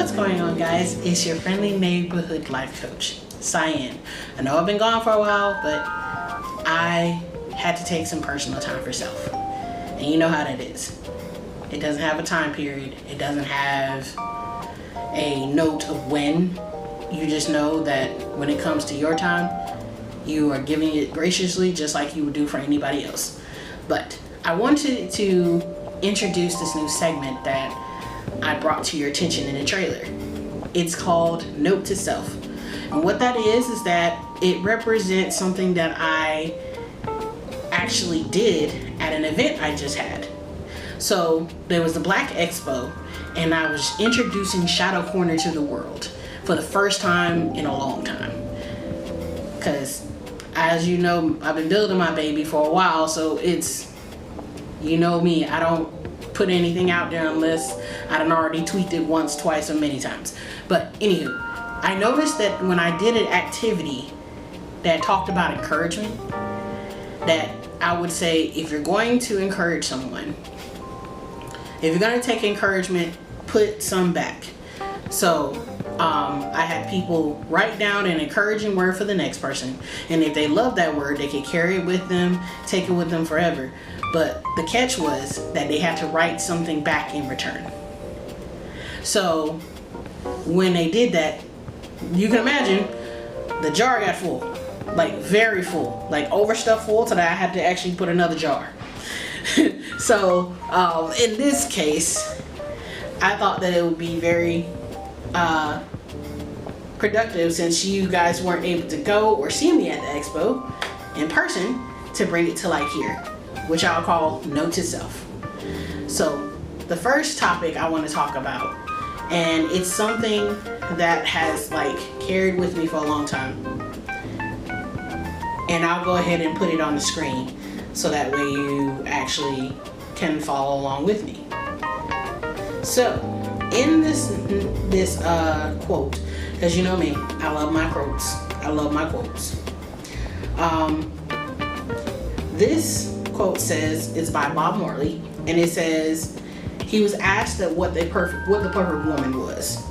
What's going on, guys? It's your friendly neighborhood life coach, Cyan. I know I've been gone for a while, but I had to take some personal time for self. And you know how that is. It doesn't have a time period. It doesn't have a note of when. You just know that when it comes to your time, you are giving it graciously, just like you would do for anybody else. But I wanted to introduce this new segment that I brought to your attention in the trailer. It's called Note to Self. And what that is that it represents something that I actually did at an event I just had. So there was the Black Expo, and I was introducing Shadow Corner to the world for the first time in a long time. Because as you know, I've been building my baby for a while, so it's, you know me, I don't put anything out there unless I done already tweaked it once, twice, or many times. But anywho, I noticed that when I did an activity that talked about encouragement, that I would say if you're going to encourage someone, if you're going to take encouragement, put some back. So I had people write down an encouraging word for the next person, and if they love that word, they could carry it with them, take it with them forever. But the catch was that they had to write something back in return. So when they did that, you can imagine the jar got full, like very full, like overstuffed full, so that I had to actually put another jar. So in this case, I thought that it would be very productive, since you guys weren't able to go or see me at the expo in person, to bring it to light here, which I'll call Note to Self. So the first topic I want to talk about, and it's something that has carried with me for a long time, and I'll go ahead and put it on the screen so that way you actually can follow along with me. So in this quote, because you know me, I love my quotes. This quote says, it's by Bob Marley, and it says he was asked that what the perfect woman was,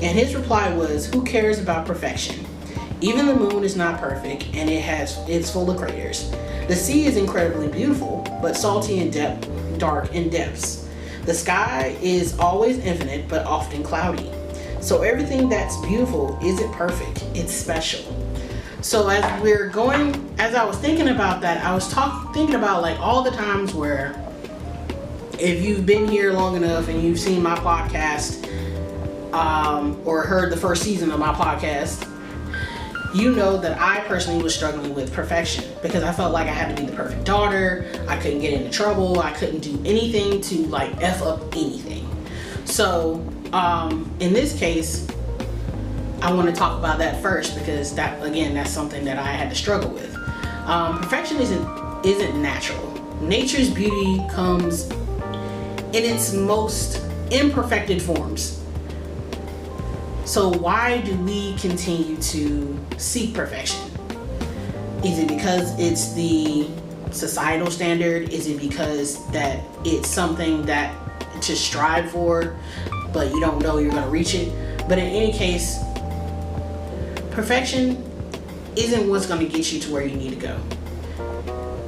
and his reply was, "Who cares about perfection? Even the moon is not perfect, and it's full of craters. The sea is incredibly beautiful, but salty and dark in depths. The sky is always infinite, but often cloudy. So everything that's beautiful isn't perfect, it's special." So as I was thinking about that, I was thinking about all the times where, if you've been here long enough and you've seen my podcast, or heard the first season of my podcast, you know that I personally was struggling with perfection, because I felt like I had to be the perfect daughter. I couldn't get into trouble. I couldn't do anything to F up anything. So in this case, I want to talk about that first, because that's something that I had to struggle with. Perfection isn't natural. Nature's beauty comes in its most imperfected forms. So why do we continue to seek perfection? Is it because it's the societal standard? Is it because that it's something that to strive for, but you don't know you're going to reach it? But in any case, perfection isn't what's going to get you to where you need to go.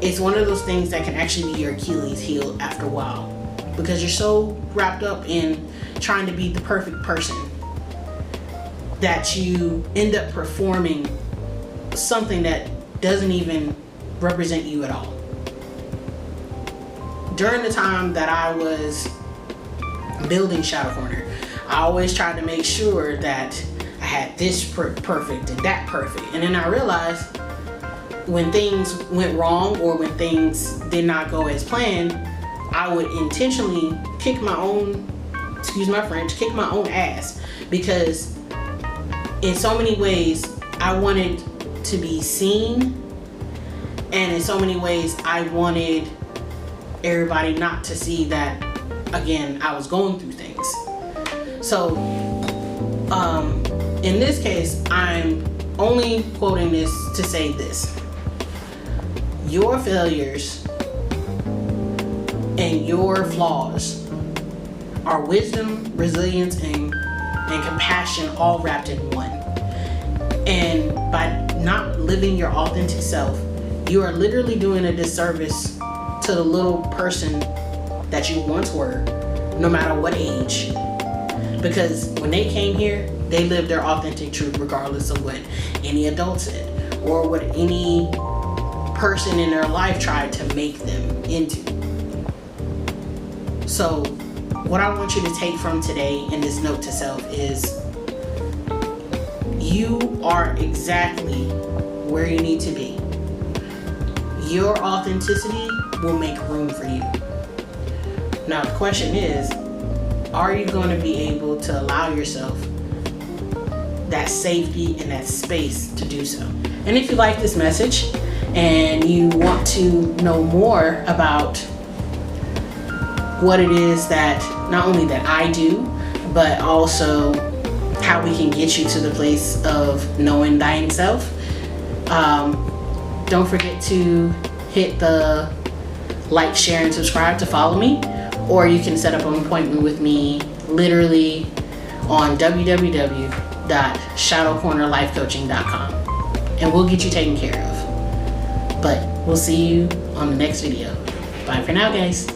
It's one of those things that can actually be your Achilles heel after a while, because you're so wrapped up in trying to be the perfect person that you end up performing something that doesn't even represent you at all. During the time that I was building Shadow Corner, I always tried to make sure that I had this perfect and that perfect. And then I realized when things went wrong, or when things did not go as planned, I would intentionally kick my own ass, because in so many ways I wanted to be seen, and in so many ways I wanted everybody not to see that, again, I was going through things. So in this case, I'm only quoting this to say this: your failures and your flaws are wisdom, resilience, and compassion all wrapped in one. And by not living your authentic self, you are literally doing a disservice to the little person that you once were, no matter what age. Because when they came here, they lived their authentic truth regardless of what any adult said or what any person in their life tried to make them into. So what I want you to take from today in this note to self is you are exactly where you need to be. Your authenticity will make room for you. Now the question is, are you going to be able to allow yourself that safety and that space to do so? And if you like this message and you want to know more about what it is that not only that I do, but also how we can get you to the place of knowing thine self, don't forget to hit the like, share, and subscribe to follow me, or you can set up an appointment with me literally on www.shadowcornerlifecoaching.com, and we'll get you taken care of. But we'll see you on the next video. Bye for now, guys.